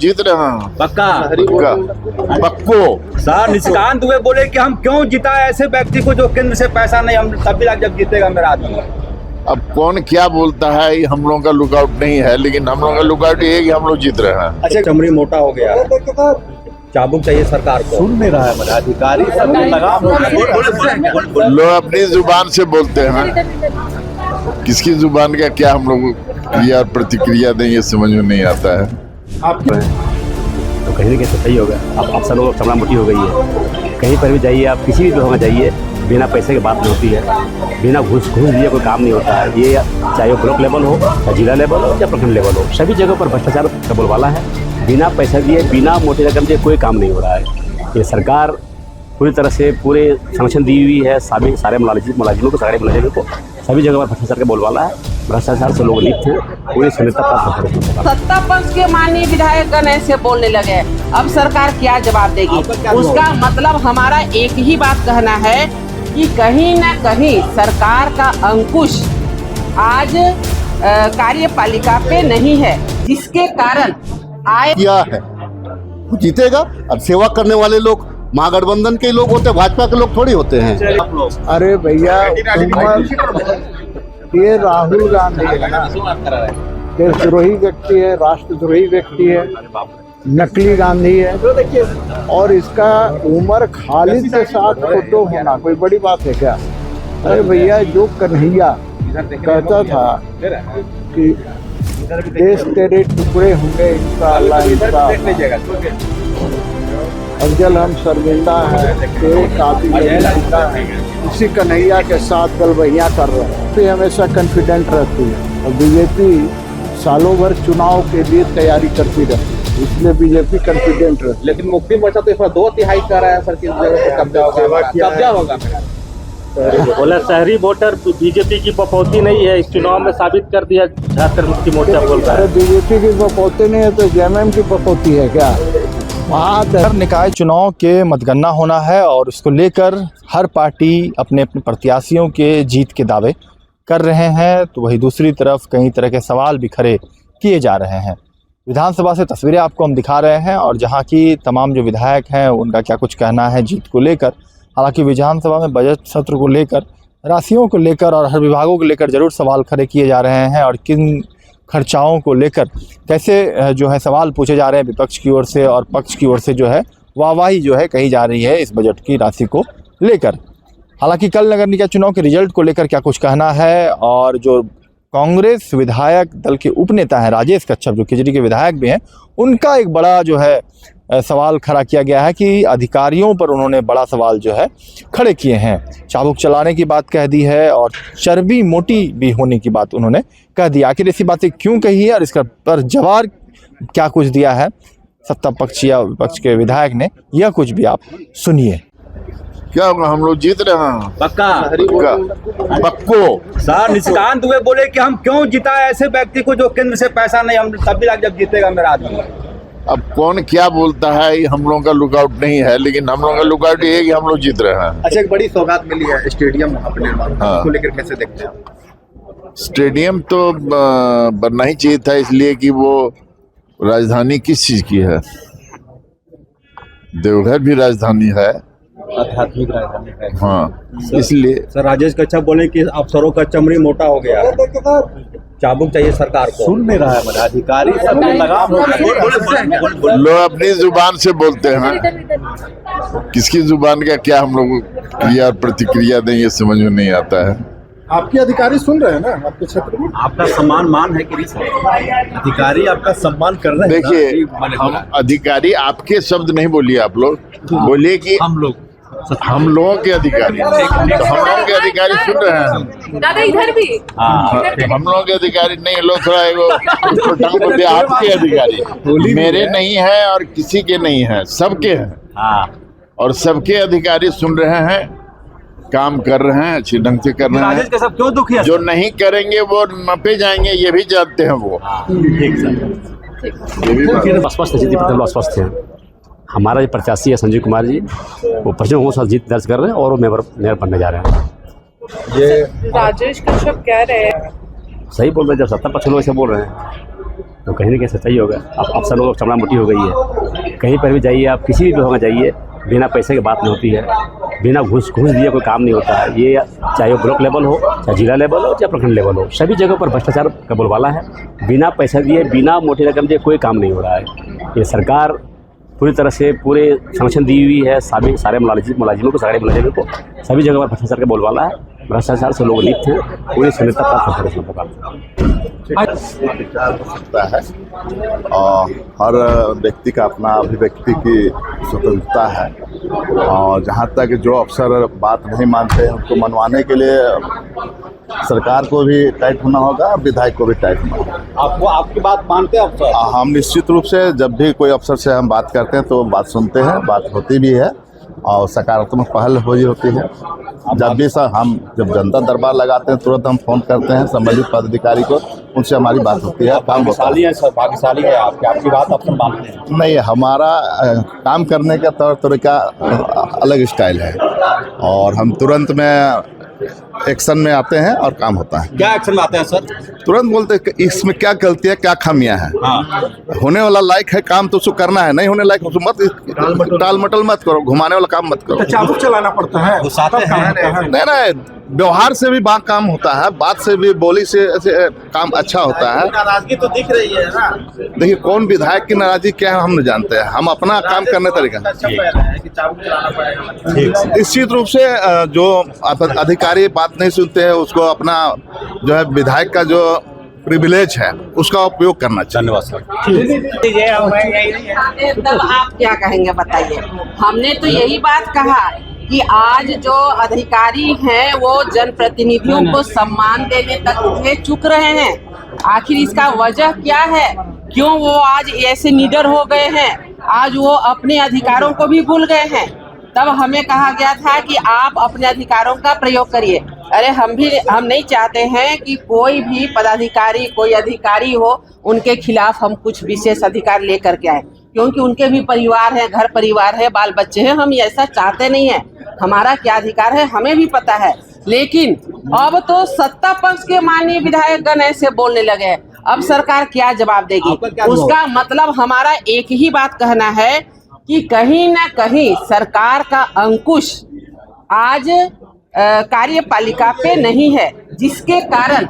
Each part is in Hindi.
जीत रहे हैं। पक्का पक्को सर निशिकांत दुबे बोले कि हम क्यों जिता ऐसे व्यक्ति को जो केंद्र से पैसा नहीं, हम तब भी जब जीतेगा मेरा आदमी। अब कौन क्या बोलता है ये हम लोगों का लुकआउट नहीं है, लेकिन हम लोगों का लुकआउट ये है कि हम लोग जीत रहे हैं। अच्छा चमड़ी मोटा हो गया, चाबुक चाहिए सरकार को। सुन नहीं रहा है अधिकारी लोग अपनी जुबान से बोलते हैं, किसकी जुबान का क्या हम लोग क्रिया और प्रतिक्रिया दें ये समझ में नहीं आता है। तो कहीं ना कहीं तो सही होगा। अब अफसर लोग चमड़ा मोटी हो गई है, कहीं पर भी जाइए आप, किसी भी विभाग में जाइए, बिना पैसे की बात नहीं होती है, बिना घूस दिए कोई काम नहीं होता है। ये चाहे वो ब्लॉक लेवल हो या जिला लेवल हो या प्रखंड लेवल हो, सभी जगह पर भ्रष्टाचार का बोलबाला है। बिना पैसा दिए, बिना मोटी रकम दिए कोई काम नहीं हो रहा है। ये सरकार पूरी तरह से पूरे संरक्षण दी हुई है सारे मुलाजिमों को, सरकारी मुलाजिमों को। सभी जगह पर भ्रष्टाचार का बोलबाला है, भ्रष्टाचार से लोग लिप्त हैं, पूरी संहिता प्राप्त। सत्ता पक्ष के माननीय विधायकगण ऐसे बोलने लगे, अब सरकार क्या जवाब देगी? उसका मतलब हमारा एक ही बात कहना है कि कहीं न कहीं सरकार का अंकुश आज कार्यपालिका पे नहीं है, जिसके कारण क्या है वो जीतेगा। अब सेवा करने वाले लोग महागठबंधन के लोग होते, भाजपा के लोग थोड़ी होते हैं। अरे भैया ये राहुल गांधी है ना, देशद्रोही व्यक्ति है, राष्ट्रद्रोही व्यक्ति है, नकली गांधी है। और इसका उमर खालिद के साथ फोटो होना कोई बड़ी बात है क्या? अरे भैया जो कन्हैया कहता था कि देश तेरे टुकड़े होंगे इंशाअल्लाह अफजल हम शर्मिंदा हैं, तेरे काबिल जिंदा हैं। इसी कन्हैया के साथ गलबहियाँ कर रहे हैं। तो हमेशा कॉन्फिडेंट रहती है और बीजेपी सालों भर चुनाव के लिए तैयारी करती रहती है, इसलिए बीजेपी कॉन्फिडेंट रहती है। लेकिन मुक्ति मोर्चा तो इस बार 2/3 कर रहा है सर, किस जगह पे कब्जा होगा। बोला शहरी वोटर बीजेपी की बपौती नहीं है, इस चुनाव में साबित कर दिया झारखंड मुक्ति मोर्चा बोल रहा है। बीजेपी की बपौती नहीं है तो जेएमएम की बपौती है क्या? नगर निकाय चुनाव के मतगणना होना है और उसको लेकर हर पार्टी अपने अपने प्रत्याशियों के जीत के दावे कर रहे हैं, तो वही दूसरी तरफ कई तरह के सवाल भी खड़े किए जा रहे हैं। विधानसभा से तस्वीरें आपको हम दिखा रहे हैं और जहां की तमाम जो विधायक हैं उनका क्या कुछ कहना है जीत को लेकर। हालांकि विधानसभा में बजट सत्र को लेकर, राशियों को लेकर और हर विभागों को लेकर जरूर सवाल खड़े किए जा रहे हैं और किन खर्चाओं को लेकर कैसे जो है सवाल पूछे जा रहे हैं विपक्ष की ओर से, और पक्ष की ओर से जो है वाहवाही जो है कही जा रही है इस बजट की राशि को लेकर। हालांकि कल नगर निकाय चुनाव के रिजल्ट को लेकर क्या कुछ कहना है, और जो कांग्रेस विधायक दल के उपनेता हैं राजेश कच्छप, जो खिजड़ी के विधायक भी हैं, उनका एक बड़ा जो है सवाल खड़ा किया गया है कि अधिकारियों पर उन्होंने बड़ा सवाल जो है खड़े किए हैं। चाबुक चलाने की बात कह दी है और चर्बी मोटी भी होने की बात उन्होंने कह दी। आखिर ऐसी बातें क्यों कही है और इसका पर जवाब क्या कुछ दिया है सत्ता पक्ष या विपक्ष के विधायक ने, यह कुछ भी आप सुनिए। क्या होगा, हम लोग जीत रहे हैं। पक्का पक्को सर निशिकांत दुबे बोले कि हम क्यों जिता ऐसे व्यक्ति को जो केंद्र से पैसा नहीं, हम तब भी जब जीतेगा मेरा आदमी। अब कौन क्या बोलता है ये हम लोगों का लुकआउट नहीं है, लेकिन हम लोगों का लुकआउट ये है कि हम लोग जीत रहे हैं। अच्छा एक बड़ी सौगात मिली है स्टेडियम अपने को लेकर, कैसे देखते हैं? स्टेडियम तो बनना ही चाहिए था, इसलिए कि वो राजधानी किस चीज की है? देवघर भी राजधानी है, आध्यात्मिक राजधानी है। हाँ, इसलिए सर राजेश कच्छप बोले कि अफसरों का चमड़ी मोटा हो गया, चाबुक चाहिए सरकार को। सुन नहीं रहा है अधिकारी लोग अपनी जुबान से बोलते हैं, किसकी जुबान का क्या हम लोग क्रिया और प्रतिक्रिया दें ये समझ में नहीं आता है। आपके अधिकारी सुन रहे हैं ना आपके क्षेत्र में? आपका सम्मान मान है कि नहीं? अधिकारी आपका सम्मान कर रहे हैं। देखिए, हम अधिकारी आपके शब्द नहीं बोलिए, आप लोग बोलिए कि हम लोगों के अधिकारी, तो हम लोगों के अधिकारी सुन रहे हैं दादा इधर भी। हम लोगों के अधिकारी नहीं, लोग थोड़ा आपके अधिकारी मेरे नहीं है और किसी के नहीं है, सबके हैं और सबके अधिकारी सुन रहे हैं, काम कर रहे हैं, अच्छे ढंग से कर रहे हैं। क्यों दुखी है? जो नहीं करेंगे वो नपे जाएंगे, ये भी जानते हैं वो। ठीक सर, ये भी स्पष्ट स्थिति पर स्पष्ट है। हमारा जो प्रत्याशी है संजीव कुमार जी, वो 55 साल जीत दर्ज कर रहे हैं और वो मेयर बनने जा रहे हैं। ये राजेश कच्छप कह रहे हैं, सही बोल रहे हैं, जब सत्ता पक्ष लोग ऐसे बोल रहे हैं तो कहीं ना कहीं सच्चाई होगा। अब अफसर लोगों को चमड़ा मोटी हो गई है। कहीं पर भी जाइए आप, किसी भी विभाग में जाइए, बिना पैसे की बात नहीं होती है, बिना घूस दिए कोई काम नहीं होता है। ये चाहे वो ब्लॉक लेवल हो, चाहे जिला लेवल हो, चाहे प्रखंड लेवल हो, सभी जगह पर भ्रष्टाचार का बोलबाला है। बिना पैसा दिए, बिना मोटी रकम दिए कोई काम नहीं हो रहा है। ये सरकार पूरी तरह से पूरे संरक्षण दी हुई है सारे मुलाजिमों को, सरकारी मुलाजिमों को। सभी जगह पर भ्रष्टाचार का बोलबाला है। भ्रष्टाचार से लोग लिप्त हैं, पूरी संहिता प्राप्त करते हैं। विचार हो सकता है और हर व्यक्ति का अपना अभिव्यक्ति की स्वतंत्रता है, और जहाँ तक जो अफसर बात नहीं मानते हैं उनको मनवाने के लिए सरकार को भी टाइट होना होगा, विधायक को भी टाइट होना होगा। आपको आपकी बात मानते हैं अफसर? हम निश्चित रूप से जब भी कोई अफसर से हम बात करते हैं तो बात सुनते हैं, बात होती भी है और सकारात्मक पहल हो होती है। जब भी हम जब जनता दरबार लगाते हैं तुरंत हम फोन करते हैं संबंधित पदाधिकारी को, उनसे हमारी बात होती है, काम होता है। भाग्यशाली है आपकी बात अफसर मानते हैं? नहीं, हमारा काम करने का तौर तरीका अलग स्टाइल है और हम तुरंत में एक्शन में आते हैं और काम होता है। क्या एक्शन में आते हैं सर? तुरंत बोलते हैं कि इसमें क्या गलती है, क्या खामियां हैं। हाँ। होने वाला लायक है काम तो उसको करना है, नहीं होने लायक उसको मत टाल मटल मत करो, घुमाने वाला काम मत करो। चाबुक चलाना पड़ता है, नहीं, व्यवहार से भी बात काम होता है, बात से भी, बोली से काम अच्छा होता है। नाराजगी तो दिख रही है ना। देखिए, कौन विधायक की नाराजगी क्या है हम नहीं जानते हैं, हम अपना काम करने तरीका। निश्चित रूप से जो अधिकारी बात नहीं सुनते हैं उसको अपना जो है विधायक का जो प्रिविलेज है उसका उपयोग करना चाहिए। धन्यवाद सर। तब आप क्या कहेंगे बताइए? हमने तो यही बात कहा कि आज जो अधिकारी हैं वो जनप्रतिनिधियों को सम्मान देने तक उठे चुक रहे हैं। आखिर इसका वजह क्या है? क्यों वो आज ऐसे निडर हो गए हैं? आज वो अपने अधिकारों को भी भूल गए हैं। तब हमें कहा गया था कि आप अपने अधिकारों का प्रयोग करिए। अरे हम नहीं चाहते हैं कि कोई भी पदाधिकारी, कोई अधिकारी हो, उनके खिलाफ हम कुछ विशेष अधिकार लेकर के आए, क्योंकि उनके भी परिवार है, घर परिवार है, बाल बच्चे हैं। हम ऐसा चाहते नहीं है। हमारा क्या अधिकार है हमें भी पता है, लेकिन अब तो सत्ता पक्ष के माननीय विधायक गण ऐसे बोलने लगे। अब सरकार क्या जवाब देगी? उसका मतलब हमारा एक ही बात कहना है कि कहीं ना कहीं सरकार का अंकुश आज कार्यपालिका पे नहीं है, जिसके कारण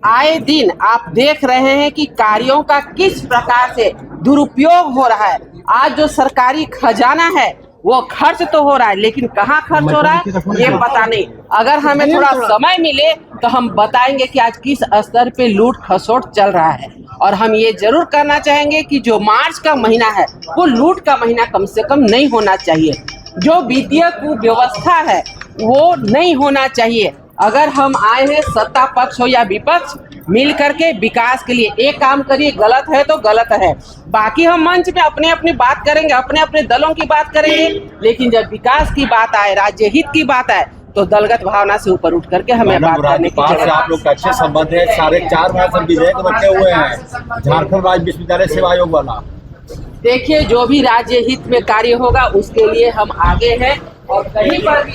आए दिन आप देख रहे हैं कि कार्यों का किस प्रकार से दुरुपयोग हो रहा है। आज जो सरकारी खजाना है वो खर्च तो हो रहा है, लेकिन कहाँ खर्च हो रहा है ये पता नहीं। अगर हमें थोड़ा समय मिले तो हम बताएंगे कि आज किस स्तर पे लूट खसोट चल रहा है। और हम ये जरूर करना चाहेंगे कि जो मार्च का महीना है वो लूट का महीना कम से कम नहीं होना चाहिए। जो वित्तीय कुव्यवस्था है वो नहीं होना चाहिए। अगर हम आए हैं सत्ता पक्ष हो या विपक्ष, मिल करके विकास के लिए एक काम करिए। गलत है तो गलत है, बाकी हम मंच पे अपने अपनी बात करेंगे, अपने अपने दलों की बात करेंगे, लेकिन जब विकास की बात आए, राज्य हित की बात आए, तो दलगत भावना से ऊपर उठ करके हमें बात करने की जरूरत है। आप लोग का अच्छे संबंध है, सारे 4 भाषण विधेयक रखे हुए हैं झारखंड राज्य विश्वविद्यालय सेवा आयोग वाला। देखिए, जो भी राज्य हित में कार्य होगा उसके लिए हम आगे हैं और कहीं पर भी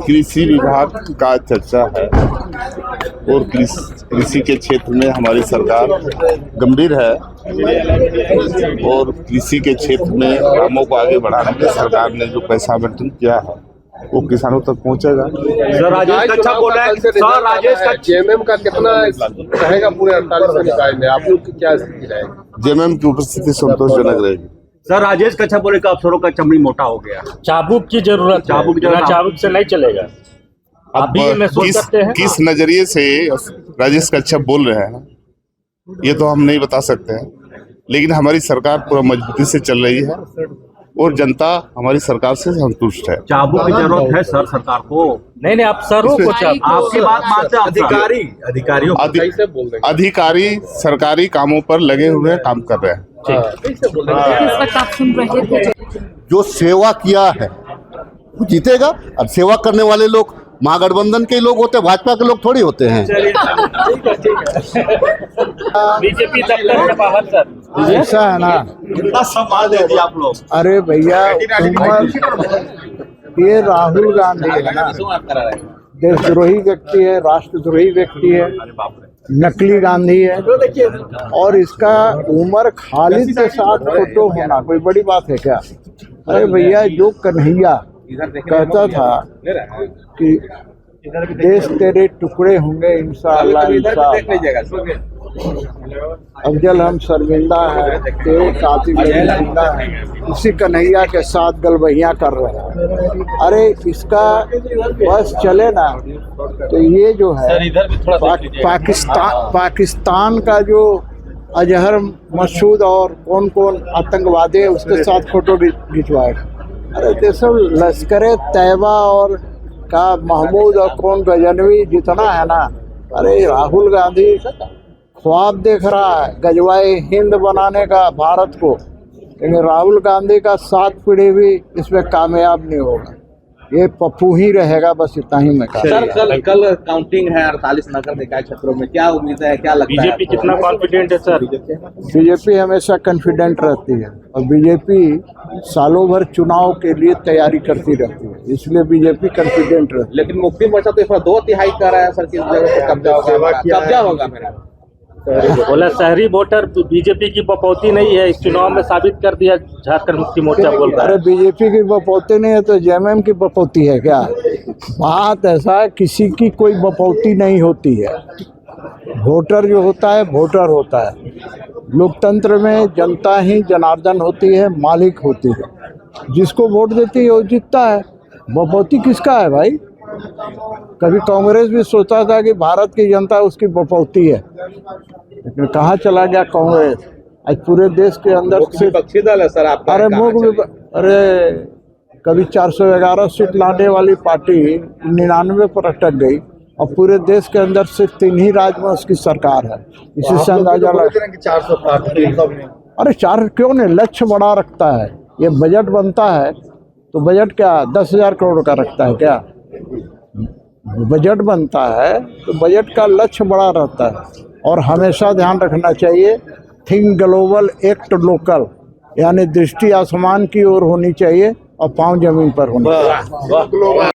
कृषि विभाग का चर्चा है और कृषि के क्षेत्र में हमारी सरकार गंभीर है और कृषि के क्षेत्र में कामों को आगे बढ़ाने में सरकार ने जो पैसा आवंटन किया है वो किसानों तक पहुंचेगा। सर राजेश कच्छा बोल रहे हैं, सर राजेश कच्छा जेएमएम का कितना रहेगा पूरे 48 निकाय में? आप लोग की क्या स्थिति रहेगी? जेएमएम की उपस्थिति संतोषजनक रहेगी। सर राजेश कच्छा बोले कि अफसरों का चमड़ी मोटा हो गया। चाबुक की जरूरत है, चाबुक से नहीं चलेगा। अब किस नजरिए से राजेश कच्छप बोल रहे हैं ये तो हम नहीं बता सकते हैं, लेकिन हमारी सरकार पूरा मजबूती से चल रही है और जनता हमारी सरकार से संतुष्ट है। चाबुक की जरूरत है सर सरकार को? नहीं, अफसरों को आपकी बात मानते हैं? अधिकारियों अधिकारी सरकारी कामों पर लगे हुए काम कर रहे हैं। जो सेवा किया है वो जीतेगा। अब सेवा करने वाले लोग महागठबंधन के लोग होते, भाजपा के लोग थोड़ी होते हैं। बीजेपी दफ्तर से बाहर सर ऐसा है ना। कितना सम्मान दे दिया आप लोग। अरे भैया, ये राहुल गांधी है ना, देशद्रोही व्यक्ति है, राष्ट्रद्रोही व्यक्ति है। नकली गांधी है और इसका उमर खालिद के साथ फोटो होना कोई बड़ी बात है क्या? अरे भैया, जो कन्हैया कहता था कि देश तेरे टुकड़े होंगे इंशाअल्लाह इंशाअल्लाह, अफजल हम शर्मिंदा है, तेरे कातिल जिंदा है, उसी कन्हैया के साथ गलबहियाँ कर रहे हैं। अरे इसका बस चले ना तो ये जो है पाकिस्तान का जो अजहर मसूद और कौन कौन आतंकवादी है उसके साथ फोटो खिंचवाएगा। अरे ये सब लश्कर तैयबा और का महमूद और कौन गजनवी जितना है ना, अरे राहुल गांधी ख्वाब देख रहा है गजवाए हिंद बनाने का भारत को, लेकिन राहुल गांधी का 7 पीढ़ी भी इसमें कामयाब नहीं होगा, ये पप्पू ही रहेगा, बस इतना ही मैं कहूँगा। सर कल काउंटिंग है 48 नगर निकाय क्षेत्रों में, क्या उम्मीद है, क्या लगता है? बीजेपी कितना कॉन्फिडेंट है सर? बीजेपी हमेशा कॉन्फिडेंट रहती है और बीजेपी सालों भर चुनाव के लिए तैयारी करती रहती है, इसलिए बीजेपी कॉन्फिडेंट रहती है। लेकिन मुक्ति मोर्चा तो इस बार 2/3 कर रहा है सर, किस जगह पर कब्जा होगा मेरा? बोला शहरी वोटर बीजेपी की बपौती नहीं है, इस चुनाव में साबित कर दिया झारखंड मुक्ति मोर्चा बोल रहा है। अरे बीजेपी की बपौती नहीं है तो जेएमएम की बपौती है क्या? बात ऐसा है, किसी की कोई बपौती नहीं होती है। वोटर जो होता है वोटर होता है। लोकतंत्र में जनता ही जनार्दन होती है, मालिक होती है, जिसको वोट देती है वो जीतता है। बपौती किसका है भाई? कभी कांग्रेस भी सोचता था कि भारत की जनता उसकी बपौती है, लेकिन कहाँ चला गया कांग्रेस? आज पूरे देश के अंदर विपक्षी दल है सर आपका। अरे कभी 411 सीट लाने वाली पार्टी 99 पर अटक गई और पूरे देश के अंदर सिर्फ 3 ही राज्य में उसकी सरकार है। इसी से अंदाजा लगा। 400 अरे 4 क्यों नहीं, लक्ष्य बड़ा रखता है। ये बजट बनता है तो बजट क्या 10,000 करोड़ का रखता है क्या? बजट बनता है तो बजट का लक्ष्य बड़ा रहता है। और हमेशा ध्यान रखना चाहिए, थिंक ग्लोबल एक्ट लोकल, यानी दृष्टि आसमान की ओर होनी चाहिए और पांव जमीन पर होना चाहिए।